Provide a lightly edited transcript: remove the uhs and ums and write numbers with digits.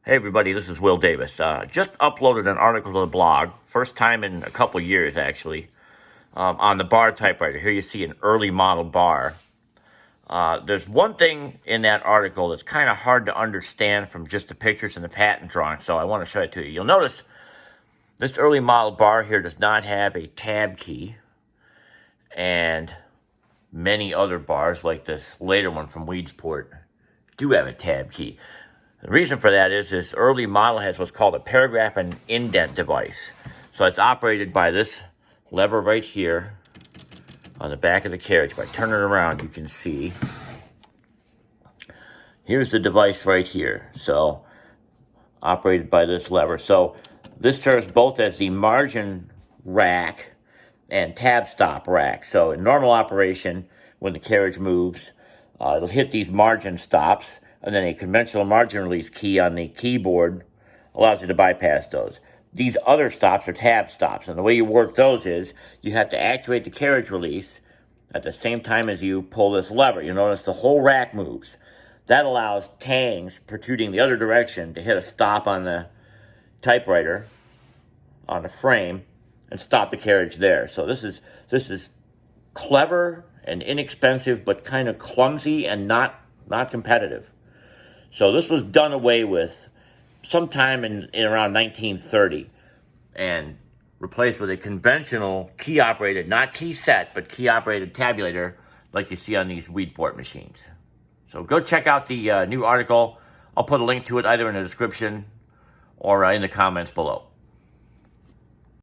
Hey everybody, this is Will Davis. Just uploaded an article to the blog, first time in a couple years actually, on the Barr typewriter. Here you see an early model Barr. There's one thing in that article that's kind of hard to understand from just the pictures and the patent drawing, so I want to show it to you. You'll notice this early model Barr here does not have a tab key, and many other Barrs, like this later one from Weedsport, do have a tab key. The reason for that is this early model has what's called a paragraph and indent device. So it's operated by this lever right here on the back of the carriage. If I turn it around, you can see. Here's the device right here. So operated by this lever. So this serves both as the margin rack and tab stop rack. So in normal operation, when the carriage moves, it'll hit these margin stops, and then a conventional margin release key on the keyboard allows you to bypass those. These other stops are tab stops, and the way you work those is you have to actuate the carriage release at the same time as you pull this lever. You'll notice the whole rack moves. That allows tangs protruding the other direction to hit a stop on the typewriter, on the frame, and stop the carriage there. So this is clever and inexpensive, but kind of clumsy and not competitive. So this was done away with sometime in around 1930 and replaced with a conventional key-operated, not key set, but key-operated tabulator like you see on these Weedsport machines. So go check out the new article. I'll put a link to it either in the description or in the comments below.